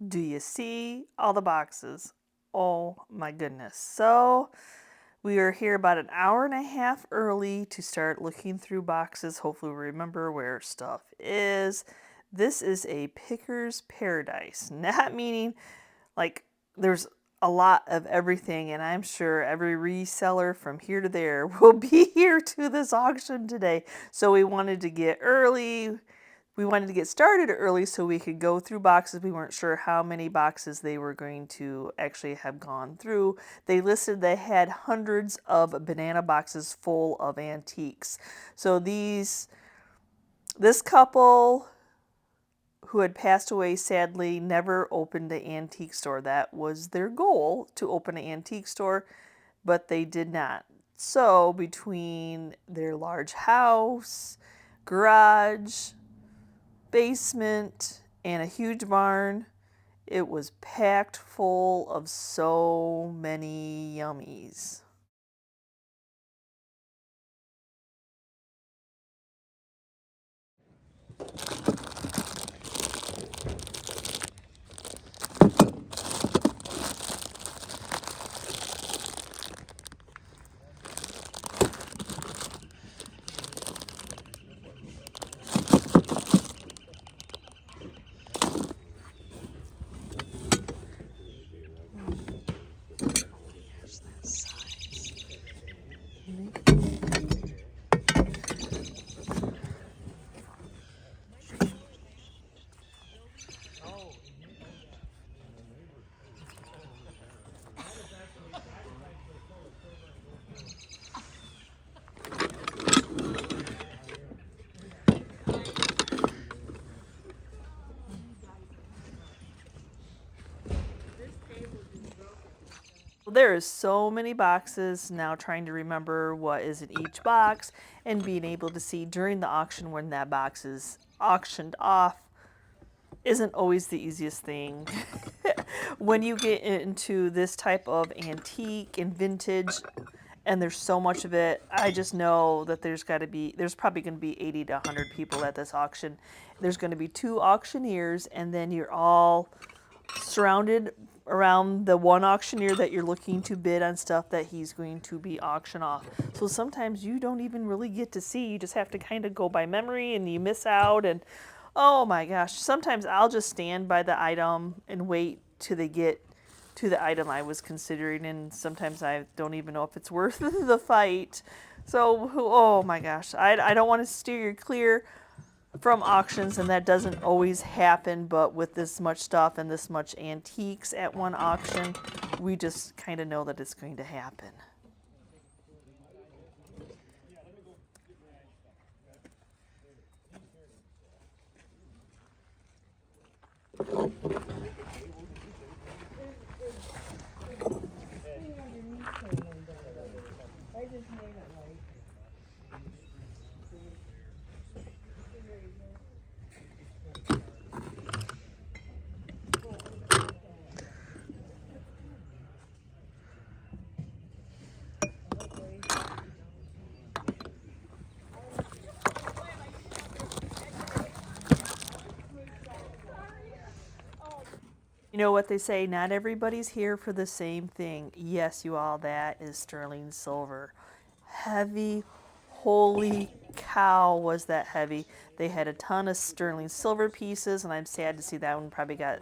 Do you see all the boxes? Oh my goodness. So we are here about an hour and a half early to start looking through boxes. Hopefully we remember where stuff is. This is a picker's paradise. Not meaning like there's a lot of everything, and I'm sure every reseller from here to there will be here to this auction today. So we wanted to get early. We wanted to get started early so we could go through boxes. We weren't sure how many boxes they were going to actually have gone through. They listed they had hundreds of banana boxes full of antiques. So this couple who had passed away sadly never opened an antique store. That was their goal, to open an antique store, but they did not. So between their large house, garage, basement, and a huge barn, it was packed full of so many yummies. There is so many boxes now, trying to remember what is in each box and being able to see during the auction when that box is auctioned off isn't always the easiest thing. When you get into this type of antique and vintage and there's so much of it, I just know that there's probably going to be 80 to 100 people at this auction. There's going to be two auctioneers, and then you're all surrounded around the one auctioneer that you're looking to bid on stuff that he's going to be auction off. So sometimes you don't even really get to see. You just have to kind of go by memory, and you miss out. And oh my gosh, sometimes I'll just stand by the item and wait till they get to the item I was considering, and sometimes I don't even know if it's worth the fight. So, oh my gosh, I don't want to steer you clear from auctions, and that doesn't always happen, but with this much stuff and this much antiques at one auction, we just kind of know that it's going to happen. You know what they say, not everybody's here for the same thing. Yes, you all, that is sterling silver. Heavy, holy cow, was that heavy. They had a ton of sterling silver pieces, and I'm sad to see that one probably got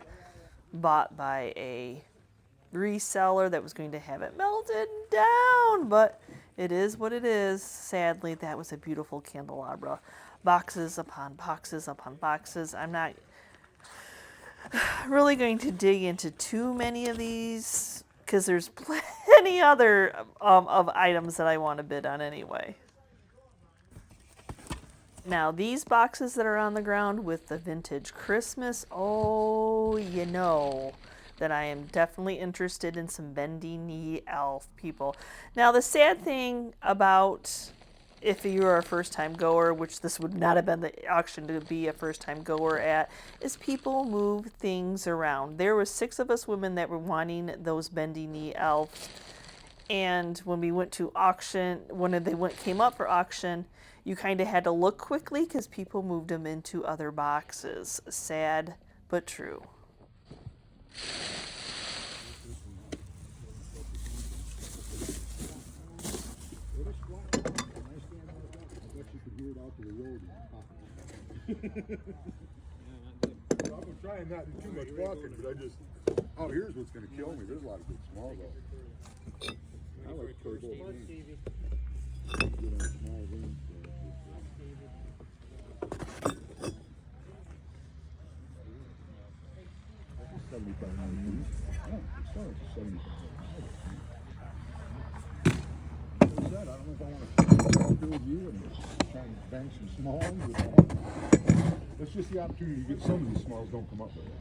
bought by a reseller that was going to have it melted down, but it is what it is. Sadly, that was a beautiful candelabra. Boxes upon boxes upon boxes. I'm not really going to dig into too many of these because there's plenty other of items that I want to bid on anyway. Now these boxes that are on the ground with the vintage Christmas, oh, you know that I am definitely interested in some bendy knee elf people. Now the sad thing about, if you're a first time goer, which this would not have been the auction to be a first time goer at, is people move things around. There was 6 of us women that were wanting those bendy knee elves, and when we went to auction, when they came up for auction, you kind of had to look quickly because people moved them into other boxes. Sad but true. I've been trying not to do too much walking, but I just, oh, here's what's going to kill me. There's a lot of good small though. I like purple. Get on small rings. 75 million. Oh, it's not 75. I don't know if I want to do with you and try and bang some small ones. That's just the opportunity to get some of these smalls don't come up with it.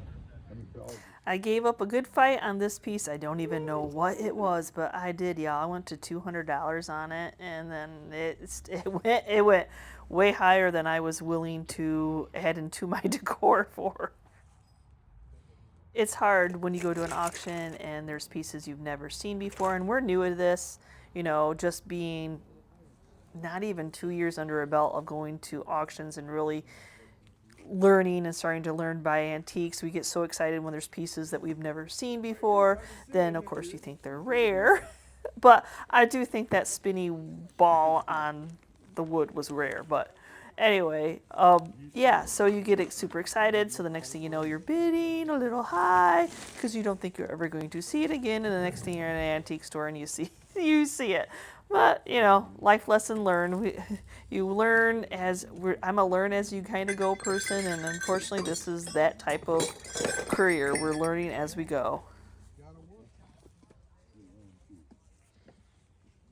I gave up a good fight on this piece. I don't even know what it was, but I did, y'all. I went to $200 on it, and then it went way higher than I was willing to add into my decor for. It's hard when you go to an auction and there's pieces you've never seen before, and we're new at this, you know, just being not even 2 years under a belt of going to auctions and really learning and starting to learn by antiques. We get so excited when there's pieces that we've never seen before. Then, of course, you think they're rare. But I do think that spinny ball on the wood was rare. But anyway, yeah, so you get super excited. So the next thing you know, you're bidding a little high because you don't think you're ever going to see it again. And the next thing you're in an antique store and you see it. But, you know, life lesson learned. You learn I'm a learn as you kind of go person, and unfortunately this is that type of career. We're learning as we go.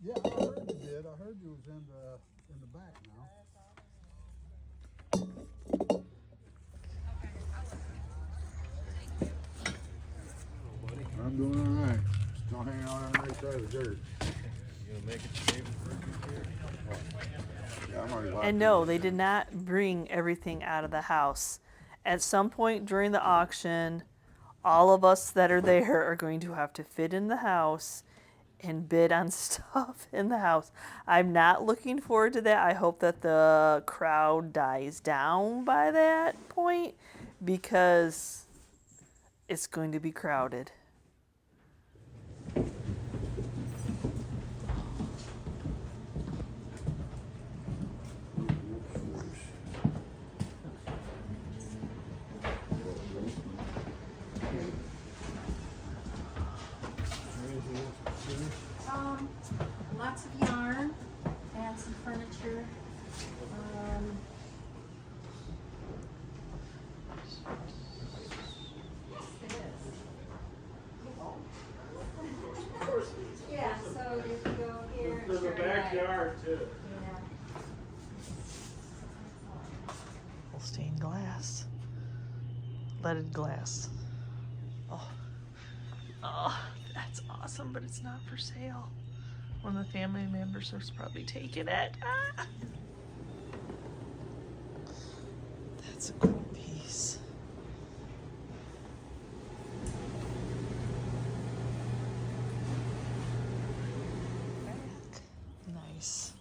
Yeah, I heard you did. I heard you was in the back now. I'm doing all right. Still hanging out on the right side of the dirt. You gonna make it for And no, they did not bring everything out of the house. At some point during the auction, all of us that are there are going to have to fit in the house and bid on stuff in the house. I'm not looking forward to that. I hope that the crowd dies down by that point because it's going to be crowded. Lots of yarn and some furniture. Yeah, so if you go here. There's a backyard too. Yeah. Stained glass. Leaded glass. Oh, that's awesome, but it's not for sale. One of the family members is probably taking it. Ah. That's a cool piece. Nice.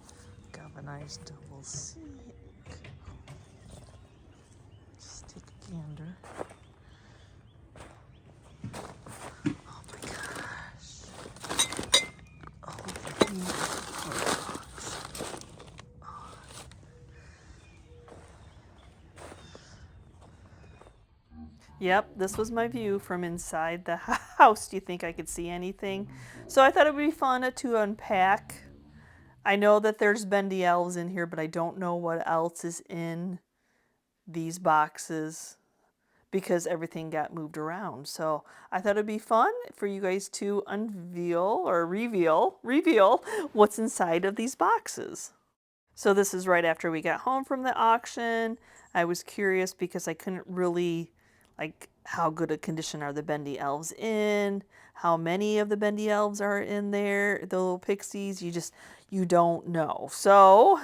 Galvanized double seat. Just take a gander. Yep, this was my view from inside the house. Do you think I could see anything? So I thought it would be fun to unpack. I know that there's bendy elves in here, but I don't know what else is in these boxes because everything got moved around. So I thought it'd be fun for you guys to unveil or reveal what's inside of these boxes. So this is right after we got home from the auction. I was curious because I couldn't really, like, how good a condition are the bendy elves in? How many of the bendy elves are in there? The little pixies, you don't know. So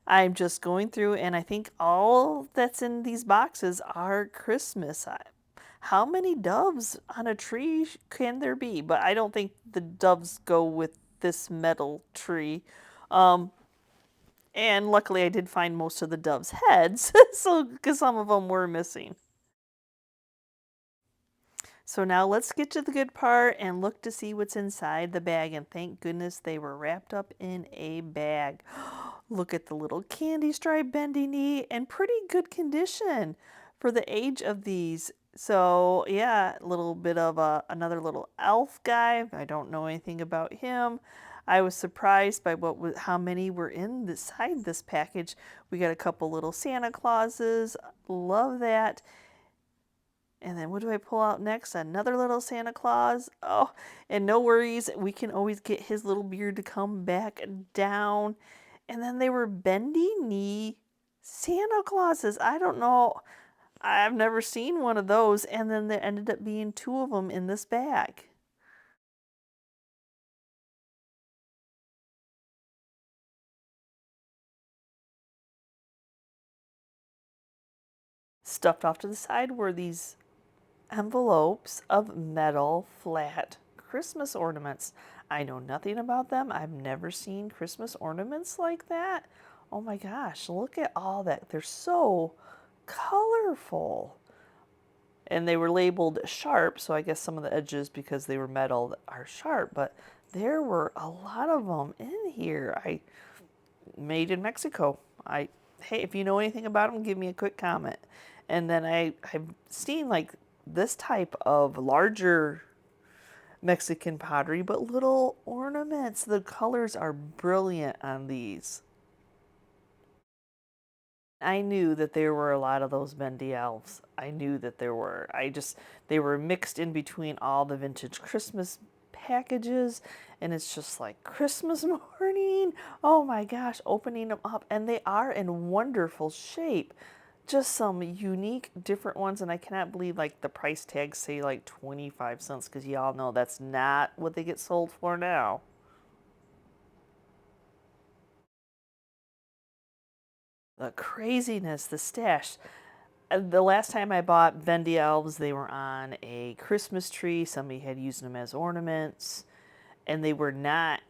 I'm just going through, and I think all that's in these boxes are Christmas. How many doves on a tree can there be? But I don't think the doves go with this metal tree. And luckily I did find most of the doves' heads, so because some of them were missing. So now let's get to the good part and look to see what's inside the bag. And thank goodness they were wrapped up in a bag. Look at the little candy stripe bendy knee and pretty good condition for the age of these. So yeah, a little bit of another little elf guy. I don't know anything about him. I was surprised by how many were inside this package. We got a couple little Santa Clauses. Love that. And then what do I pull out next? Another little Santa Claus. Oh, and no worries, we can always get his little beard to come back down. And then they were bendy knee Santa Clauses. I don't know. I've never seen one of those. And then there ended up being two of them in this bag. Stuffed off to the side were these envelopes of metal flat Christmas ornaments. I know nothing about them. I've never seen Christmas ornaments like that. Oh my gosh, look at all that. They're so colorful. And they were labeled sharp, so I guess some of the edges, because they were metal, are sharp, but there were a lot of them in here. Made in Mexico. Hey, if you know anything about them, give me a quick comment. And then I've seen like this type of larger Mexican pottery, but little ornaments. The colors are brilliant on these. I knew that there were a lot of those bendy elves. I knew that there were. They were mixed in between all the vintage Christmas packages, and it's just like Christmas morning. Oh my gosh, opening them up, and they are in wonderful shape. Just some unique, different ones, and I cannot believe like the price tags say like 25 cents, because y'all know that's not what they get sold for now. The craziness, the stash. The last time I bought bendy elves, they were on a Christmas tree. Somebody had used them as ornaments, and they were not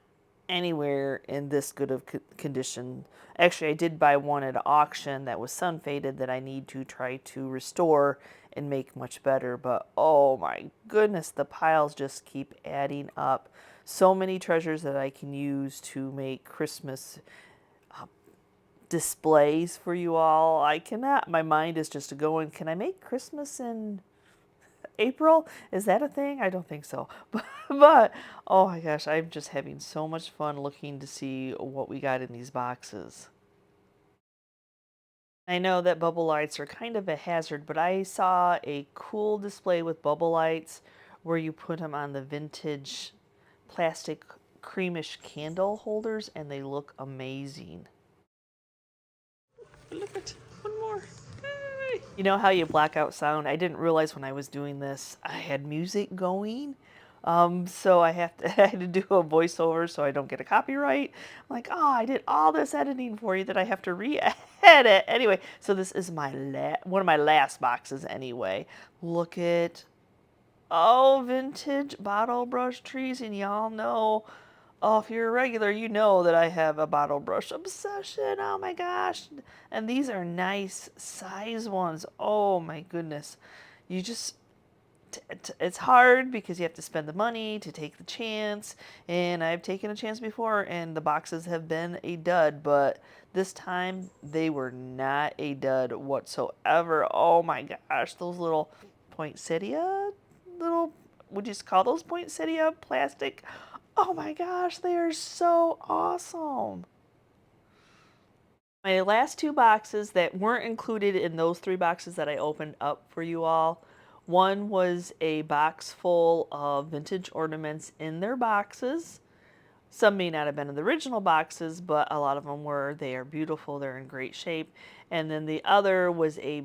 anywhere in this good of condition. Actually, I did buy one at auction that was sun faded that I need to try to restore and make much better. But oh my goodness, the piles just keep adding up. So many treasures that I can use to make Christmas displays for you all. I cannot. My mind is just going, can I make Christmas in April? Is that a thing? I don't think so. But oh my gosh, I'm just having so much fun looking to see what we got in these boxes. I know that bubble lights are kind of a hazard, but I saw a cool display with bubble lights where you put them on the vintage plastic creamish candle holders, and they look amazing. Look at one more. Hey. You know how you black out sound? I didn't realize when I was doing this I had music going. So I had to do a voiceover so I don't get a copyright. I'm like, oh, I did all this editing for you that I have to re-edit. Anyway, so this is my one of my last boxes anyway. Look at, oh, vintage bottle brush trees, and y'all know, oh, if you're a regular, you know that I have a bottle brush obsession. Oh my gosh. And these are nice size ones. Oh my goodness. You just, it's hard because you have to spend the money to take the chance. And I've taken a chance before and the boxes have been a dud, but this time they were not a dud whatsoever. Oh my gosh. Those little poinsettia, would you just call those poinsettia plastic? Oh my gosh, they are so awesome. My last two boxes that weren't included in those three boxes that I opened up for you all. One was a box full of vintage ornaments in their boxes. Some may not have been in the original boxes, but a lot of them were. They are beautiful. They're in great shape. And then the other was a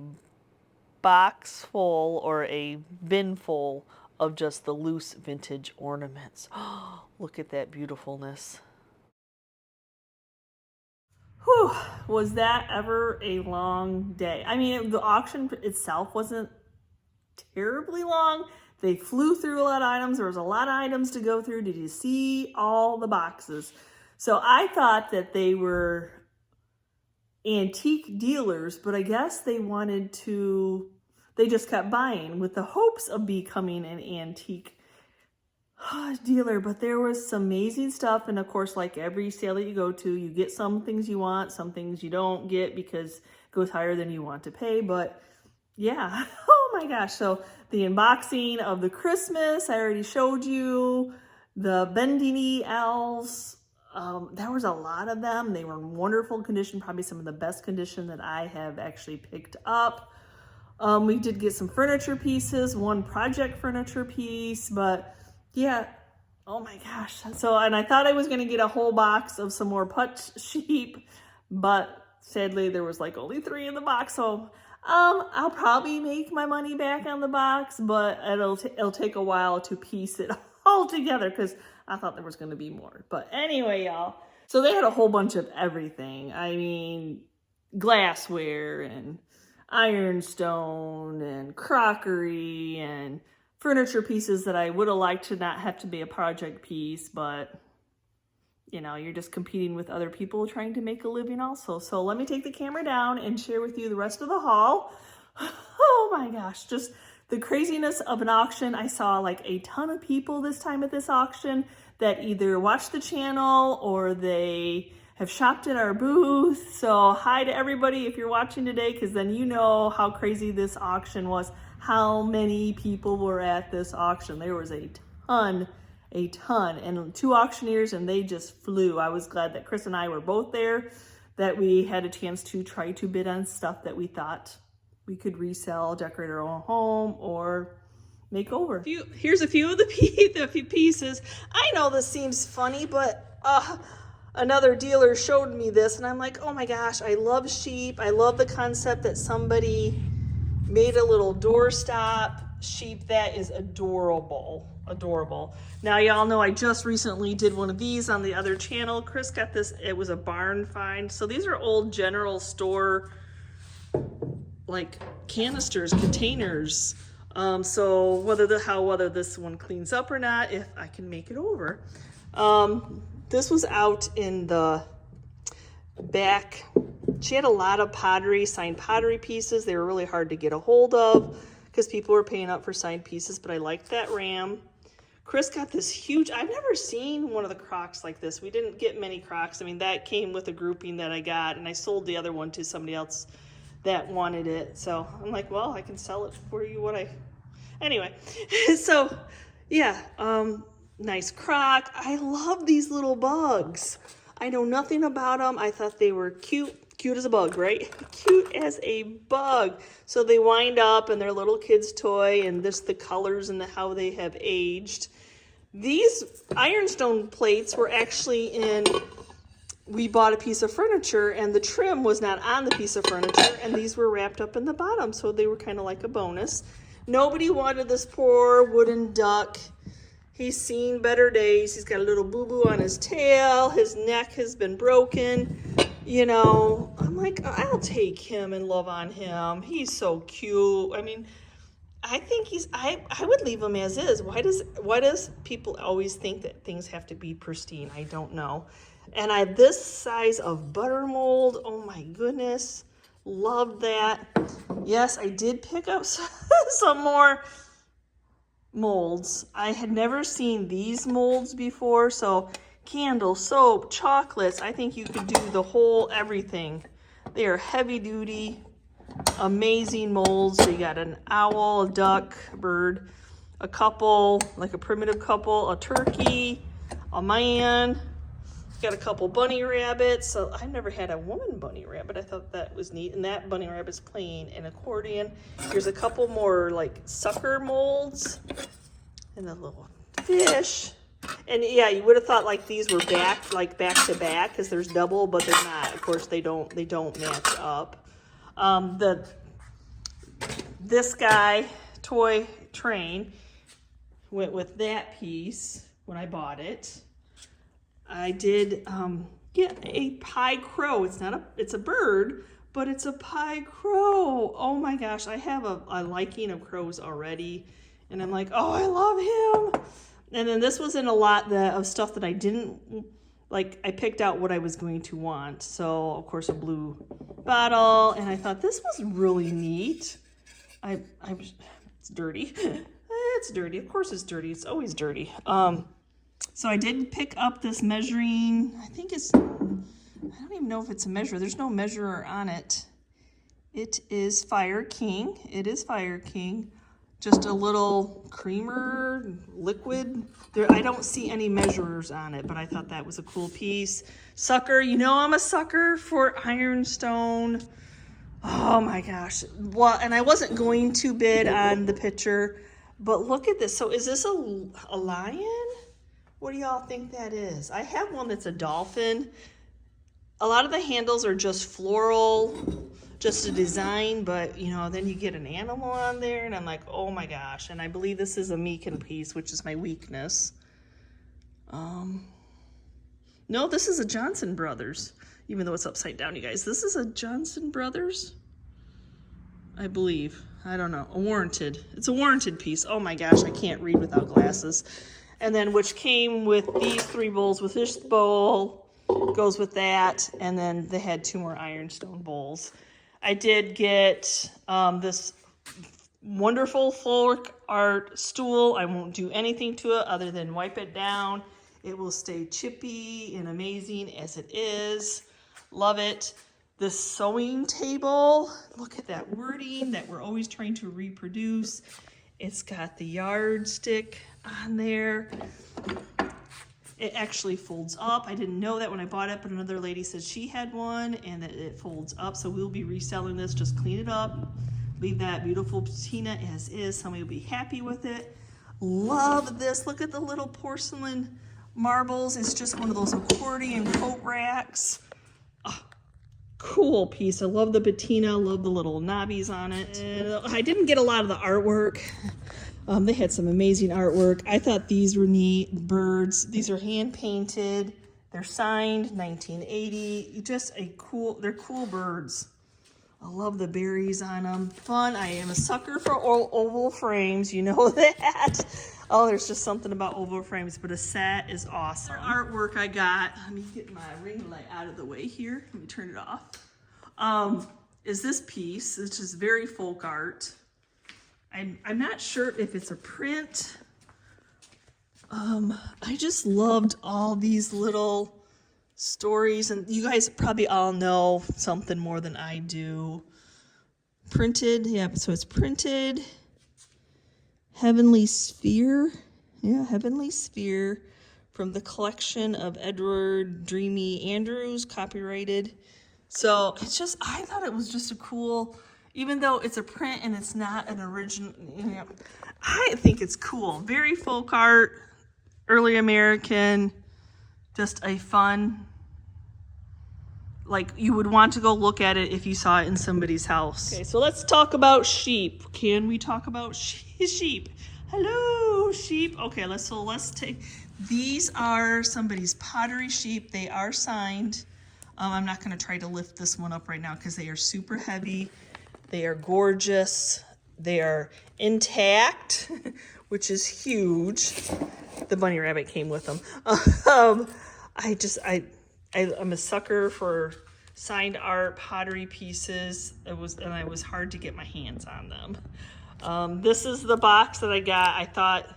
box full, or a bin full, of just the loose vintage ornaments. Oh, look at that beautifulness. Whew, was that ever a long day? I mean, the auction itself wasn't terribly long. They flew through a lot of items. There was a lot of items to go through. Did you see all the boxes? So I thought that they were antique dealers, but I guess they wanted to they just kept buying with the hopes of becoming an antique dealer. But there was some amazing stuff, and of course, like every sale that you go to, you get some things you want, some things you don't get because it goes higher than you want to pay. But yeah, oh my gosh. So the unboxing of the Christmas, I already showed you. The bendy elves, there was a lot of them. They were in wonderful condition, probably some of the best condition that I have actually picked up. We did get some furniture pieces, one project furniture piece, but yeah, oh my gosh. So, and I thought I was going to get a whole box of some more putt sheep, but sadly there was like only 3 in the box. So I'll probably make my money back on the box, but it'll take a while to piece it all together because I thought there was going to be more. But anyway, y'all, so they had a whole bunch of everything. I mean, glassware and ironstone and crockery and furniture pieces that I would have liked to not have to be a project piece, but you know, you're just competing with other people trying to make a living also. So let me take the camera down and share with you the rest of the haul. Oh my gosh, just the craziness of an auction. I saw like a ton of people this time at this auction that either watched the channel or they have shopped at our booth. So hi to everybody if you're watching today, because then you know how crazy this auction was, how many people were at this auction. There was a ton, and 2 auctioneers, and they just flew. I was glad that Chris and I were both there, that we had a chance to try to bid on stuff that we thought we could resell, decorate our own home, or make over. Here's a few of the pieces. I know this seems funny, but another dealer showed me this, and I'm like, oh my gosh, I love sheep. I love the concept that somebody made a little doorstop sheep. That is adorable. Now y'all know I just recently did one of these on the other channel. Chris got this, it was a barn find. So these are old general store like canisters, containers. So whether this one cleans up or not, if I can make it over. This was out in the back. She had a lot of pottery, signed pottery pieces. They were really hard to get a hold of because people were paying up for signed pieces, but I liked that ram. Chris got this huge, I've never seen one of the crocks like this. We didn't get many crocks. I mean, that came with a grouping that I got, and I sold the other one to somebody else that wanted it. So I'm like, well, I can sell it for you anyway. So yeah, nice crock. I love these little bugs. I know nothing about them. I thought they were cute as a bug, right? Cute as a bug. So they wind up and they're little kid's toy, and this, the colors and how they have aged. These ironstone plates were actually we bought a piece of furniture and the trim was not on the piece of furniture, and these were wrapped up in the bottom. So they were kind of like a bonus. Nobody wanted this poor wooden duck. He's seen better days. He's got a little boo-boo on his tail. His neck has been broken. You know, I'm like, I'll take him and love on him. He's so cute. I mean, I think I would leave him as is. Why does people always think that things have to be pristine? I don't know. And this size of butter mold, oh my goodness, love that. Yes, I did pick up some more molds. I had never seen these molds before. So candles, soap, chocolates. I think you could do the whole everything. They are heavy duty, amazing molds. So you got an owl, a duck, a bird, a couple, like a primitive couple, a turkey, a man. Got a couple bunny rabbits. So I never had a woman bunny rabbit. I thought that was neat. And that bunny rabbit's playing an accordion. Here's a couple more like sucker molds and a little fish. And yeah, you would have thought like these were back to back because there's double, but they're not. Of course, they don't match up. This guy toy train went with that piece when I bought it. I did get a pie crow. It's a bird, but it's a pie crow. Oh my gosh, I have a liking of crows already, and I'm like, oh, I love him. And then this was in a lot of stuff that I didn't like. I picked out what I was going to want. So of course a blue bottle, and I thought this was really neat. It's dirty. It's dirty. Of course it's dirty. It's always dirty. So I did pick up this measuring, I don't even know if it's a measure. There's no measurer on it. It is Fire King. It is Fire King. Just a little creamer, liquid. I don't see any measurers on it, but I thought that was a cool piece. Sucker, you know I'm a sucker for ironstone. Oh my gosh. Well, and I wasn't going to bid on the picture, but look at this. So is this a lion? What do y'all think that is? I have one that's a dolphin. A lot of the handles are just floral, just a design, but you know, then you get an animal on there and I'm like, oh my gosh. And I believe this is a Meekin piece, which is my weakness. No, this is a Johnson Brothers, even though it's upside down, you guys. This is a Johnson Brothers, I believe. I don't know, a warranted. It's a warranted piece. Oh my gosh, I can't read without glasses. And then which came with these 3 bowls, with this bowl, goes with that, and then they had 2 more ironstone bowls. I did get this wonderful folk art stool. I won't do anything to it other than wipe it down. It will stay chippy and amazing as it is. Love it. This sewing table, look at that wording that we're always trying to reproduce. It's got the yardstick on there. It actually folds up. I didn't know that when I bought it, but another lady said she had one and that it folds up. So we'll be reselling this. Just clean it up. Leave that beautiful patina as is. Somebody will be happy with it. Love this. Look at the little porcelain marbles. It's just one of those accordion coat racks. Oh, cool piece. I love the patina. Love the little knobbies on it. And I didn't get a lot of the artwork. They had some amazing artwork. I thought these were neat. Birds. These are hand painted. They're signed 1980. Just they're cool birds. I love the berries on them. Fun. I am a sucker for oval frames. You know that. Oh, there's just something about oval frames, but a set is awesome. Artwork I got. Let me get my ring light out of the way here. Let me turn it off. Is this piece, which is very folk art. I'm not sure if it's a print. I just loved all these little stories, and you guys probably all know something more than I do. Printed, yeah, so it's printed. Heavenly Sphere, yeah, Heavenly Sphere from the collection of Edward Dreamy Andrews, copyrighted. So it's just, I thought it was just a cool, even though it's a print and it's not an original, you know, I think it's cool. Very folk art, early American, just a fun, like you would want to go look at it if you saw it in somebody's house. Okay, so let's talk about sheep. Can we talk about sheep? Hello, sheep. Okay, let's take, these are somebody's pottery sheep. They are signed. I'm not gonna try to lift this one up right now because they are super heavy. They are gorgeous. They are intact, which is huge. The bunny rabbit came with them. I'm a sucker for signed art, pottery pieces. I was hard to get my hands on them. This is the box that I got. I thought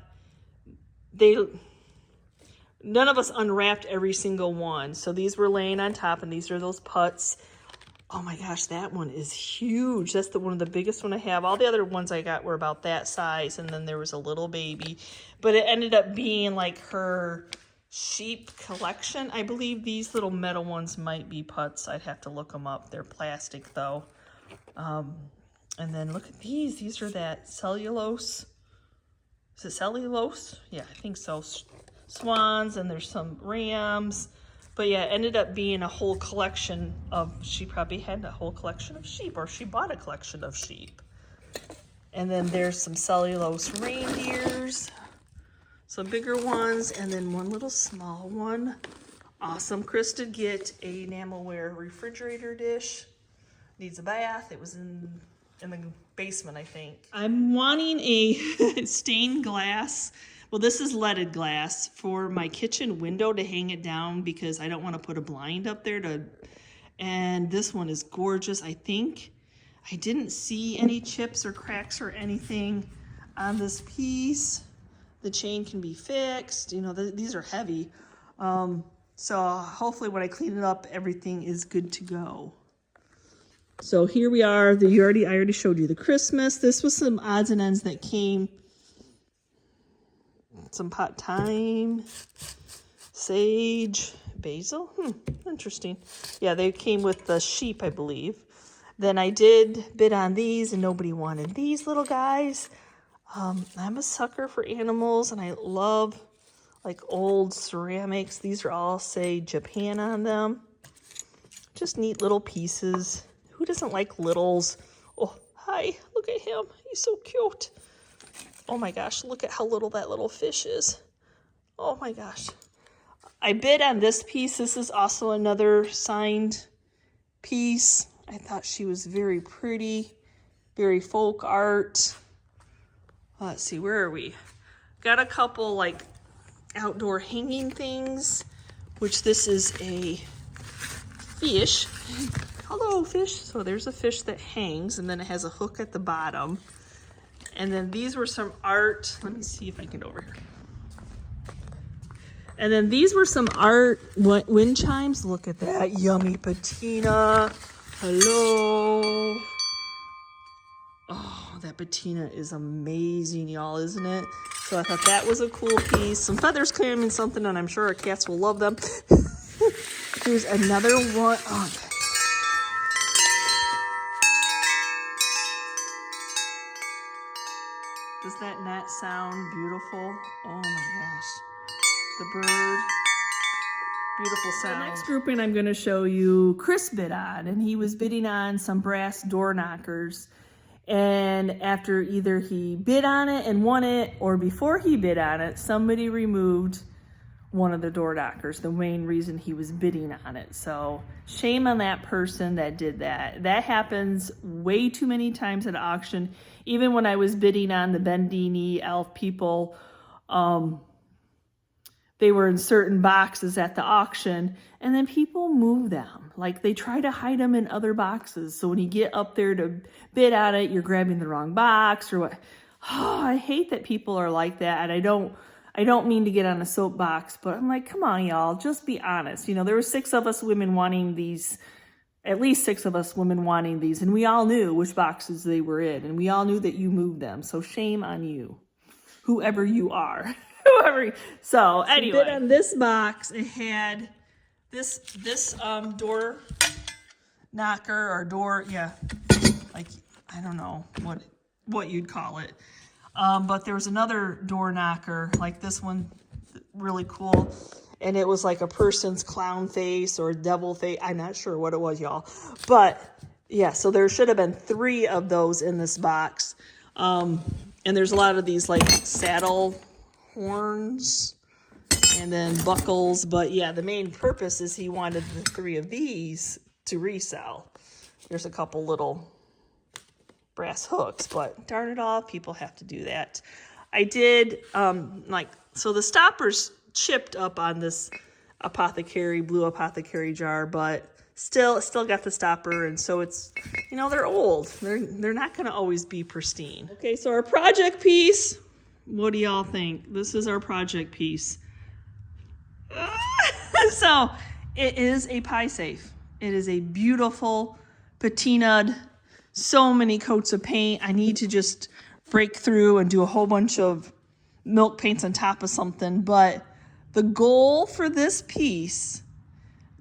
none of us unwrapped every single one. So these were laying on top, and these are those putts. Oh my gosh, that one is huge. That's one of the biggest one I have. All the other ones I got were about that size, and then there was a little baby. But it ended up being like her sheep collection. I believe these little metal ones might be putts. I'd have to look them up. They're plastic though. And then look at these. These are that cellulose. Is it cellulose? Yeah, I think so. Swans, and there's some rams. But yeah, it ended up being a whole collection of, she probably had a whole collection of sheep, or she bought a collection of sheep. And then there's some cellulose reindeers, some bigger ones, and then one little small one. Awesome. Chris did get a enamelware refrigerator dish. Needs a bath. It was in the basement, I think. I'm wanting a stained glass. Well, this is leaded glass for my kitchen window to hang it down because I don't want to put a blind up there and this one is gorgeous. I think I didn't see any chips or cracks or anything on this piece. The chain can be fixed. You know, these are heavy. So hopefully when I clean it up, everything is good to go. So here we are. I already showed you the Christmas. This was some odds and ends that came. Some pot thyme, sage, basil. Interesting. Yeah, they came with the sheep, I believe. Then I did bid on these and nobody wanted these little guys. I'm a sucker for animals and I love like old ceramics. These are all say Japan on them. Just neat little pieces. Who doesn't like littles? Oh, hi, look at him. He's so cute. Oh my gosh, look at how little that little fish is. Oh my gosh. I bid on this piece. This is also another signed piece. I thought she was very pretty, very folk art. Let's see, where are we? Got a couple like outdoor hanging things, which this is a fish. Hello, fish. So there's a fish that hangs and then it has a hook at the bottom. And then these were some art. Let me see if I can get over here. And then these were some art wind chimes. Look at that yummy patina. Hello. Oh, that patina is amazing, y'all, isn't it? So I thought that was a cool piece. Some feathers came in something, and I'm sure our cats will love them. Here's another one. Oh, does that not sound beautiful? Oh my gosh. The bird. Beautiful sound. The next grouping I'm going to show you, Chris bid on, and he was bidding on some brass door knockers. And after either he bid on it and won it, or before he bid on it, somebody removed one of the door knockers, the main reason he was bidding on it. So shame on that person that did that. That happens way too many times at auction. Even when I was bidding on the Bendini elf people, they were in certain boxes at the auction, and then people move them. Like they try to hide them in other boxes. So when you get up there to bid on it, you're grabbing the wrong box or what. Oh, I hate that people are like that. And I don't mean to get on a soapbox, but I'm like, come on, y'all, just be honest. You know, there were 6 of us women wanting these, at least 6 of us women wanting these, and we all knew which boxes they were in, and we all knew that you moved them. So shame on you, whoever you are. So anyway, on this box it had this door knocker or door, yeah, like I don't know what you'd call it, but there was another door knocker like this one, really cool, and it was like a person's clown face or devil face. I'm not sure what it was, y'all, but yeah, so there should have been 3 of those in this box, and there's a lot of these like saddle horns and then buckles, but yeah, the main purpose is he wanted the 3 of these to resell. There's a couple little brass hooks, but darn it all, people have to do that. I did so the stopper's chipped up on this blue apothecary jar, but still got the stopper, and so it's, you know, they're old, they're not going to always be pristine. Okay, so our project piece, what do y'all think? This is our project piece. So it is a pie safe. It is a beautiful patinaed, so many coats of paint. I need to just break through and do a whole bunch of milk paints on top of something. But the goal for this piece,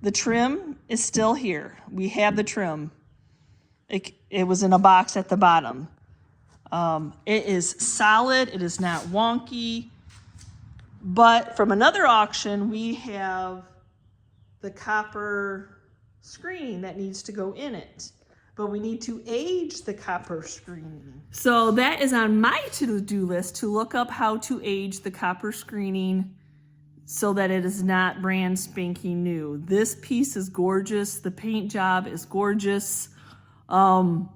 the trim is still here. We have the trim. It was in a box at the bottom. It is solid. It is not wonky. But from another auction, we have the copper screen that needs to go in it. But we need to age the copper screening. So that is on my to-do list, to look up how to age the copper screening so that it is not brand spanking new. This piece is gorgeous. The paint job is gorgeous. Yeah,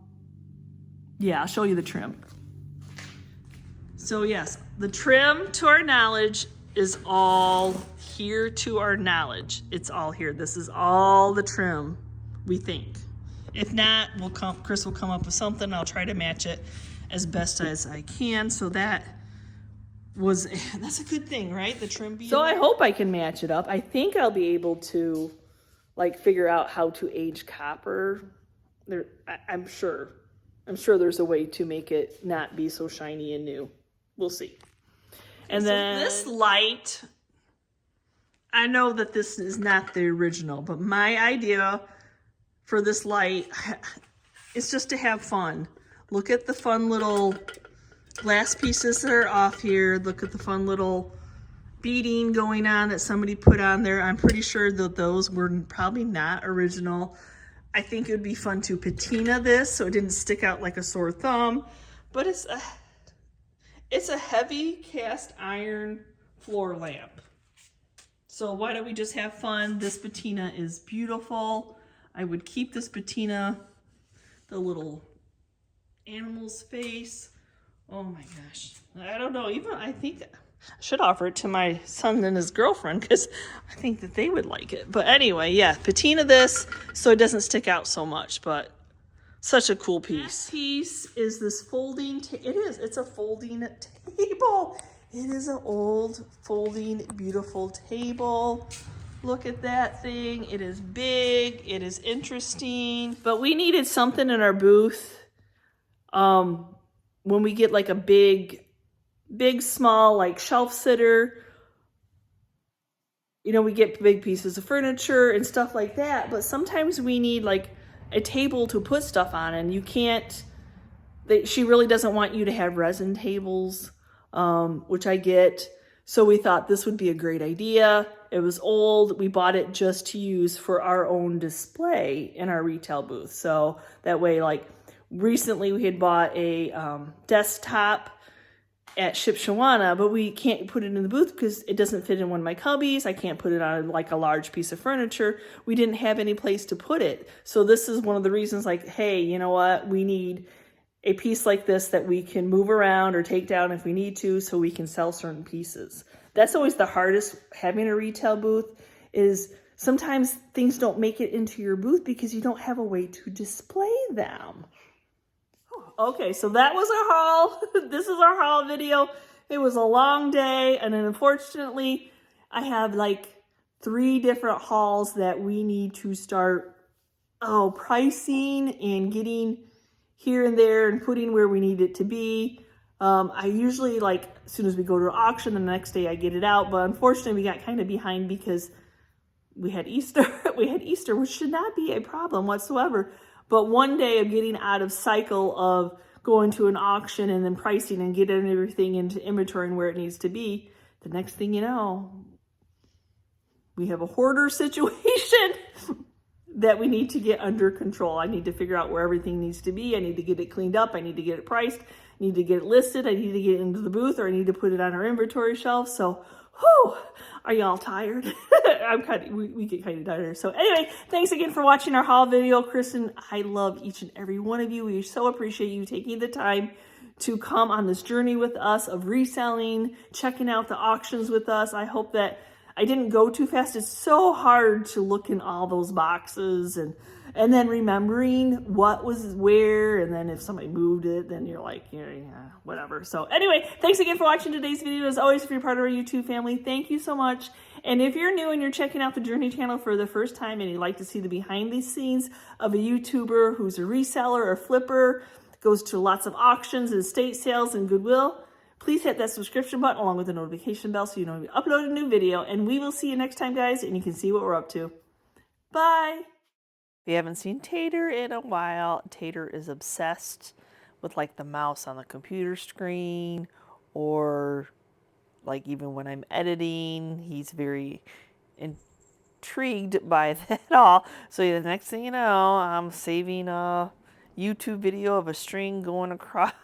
I'll show you the trim. So yes, the trim, to our knowledge, is all here to our knowledge. It's all here. This is all the trim, we think. If not, Chris will come up with something. I'll try to match it as best as I can. So that's a good thing, right? The trim being. So I hope I can match it up. I think I'll be able to like figure out how to age copper. I'm sure there's a way to make it not be so shiny and new. We'll see. And then this light, I know that this is not the original, but my idea for this light is just to have fun. Look at the fun little glass pieces that are off here. Look at the fun little beading going on that somebody put on there. I'm pretty sure that those were probably not original. I think it would be fun to patina this so it didn't stick out like a sore thumb. But it's a heavy cast iron floor lamp. So why don't we just have fun? This patina is beautiful. I would keep this patina, the little animal's face. Oh my gosh. I don't know. Even I think I should offer it to my son and his girlfriend because I think that they would like it. But anyway, yeah, patina this so it doesn't stick out so much. But such a cool piece. This piece is this folding. It's a folding table. It is an old folding, beautiful table. Look at that thing. It is big. It is interesting. But we needed something in our booth. When we get like a big, small, like shelf sitter, you know, we get big pieces of furniture and stuff like that. But sometimes we need like a table to put stuff on, and you can't, she really doesn't want you to have resin tables, which I get. So we thought this would be a great idea. It was old. We bought it just to use for our own display in our retail booth. So that way, like recently we had bought a desktop at Shipshawana, but we can't put it in the booth because it doesn't fit in one of my cubbies. I can't put it on like a large piece of furniture. We didn't have any place to put it. So this is one of the reasons, like, hey, you know what? We need a piece like this that we can move around or take down if we need to so we can sell certain pieces. That's always the hardest, having a retail booth, is sometimes things don't make it into your booth because you don't have a way to display them. Okay, so that was our haul. This is our haul video. It was a long day, and then unfortunately, I have like 3 different hauls that we need to start pricing and getting here and there and putting where we need it to be. I usually, like, as soon as we go to an auction, the next day I get it out, but unfortunately we got kind of behind because we had Easter. Which should not be a problem whatsoever. But one day of getting out of cycle of going to an auction and then pricing and getting everything into inventory and where it needs to be, the next thing you know, we have a hoarder situation that we need to get under control. I need to figure out where everything needs to be. I need to get it cleaned up. I need to get it priced. I need to get it listed. I need to get it into the booth, or I need to put it on our inventory shelf. So, whew, are y'all tired? We get kind of tired. So anyway, thanks again for watching our haul video. Kristen, I love each and every one of you. We so appreciate you taking the time to come on this journey with us of reselling, checking out the auctions with us. I hope that I didn't go too fast. It's so hard to look in all those boxes and then remembering what was where, and then if somebody moved it, then you're like, yeah, whatever. So anyway, thanks again for watching today's video. As always, if you're part of our YouTube family, thank you so much. And if you're new and you're checking out the Journey channel for the first time and you'd like to see the behind the scenes of a YouTuber who's a reseller or flipper, goes to lots of auctions and estate sales and Goodwill, please hit that subscription button along with the notification bell so you know when we upload a new video. And we will see you next time, guys, and you can see what we're up to. Bye. If you haven't seen Tater in a while, Tater is obsessed with like the mouse on the computer screen, or like even when I'm editing, he's very intrigued by that all. So the next thing you know, I'm saving a YouTube video of a string going across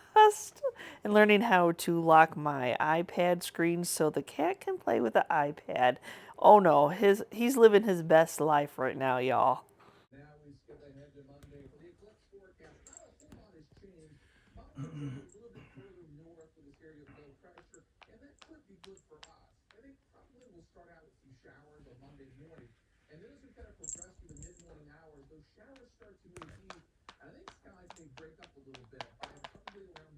and learning how to lock my iPad screen so the cat can play with the iPad. Oh no, he's living his best life right now, y'all. Now we skip ahead to Monday for the eclipse forecast. Not a whole lot has changed. Possibly a little bit further north with this area of low pressure, and that could be good for us. I think probably we'll start out with some showers on Monday morning. And then as we kind of progress through the mid-morning hours, those showers start to move east. And I think skies may break up a little bit by probably around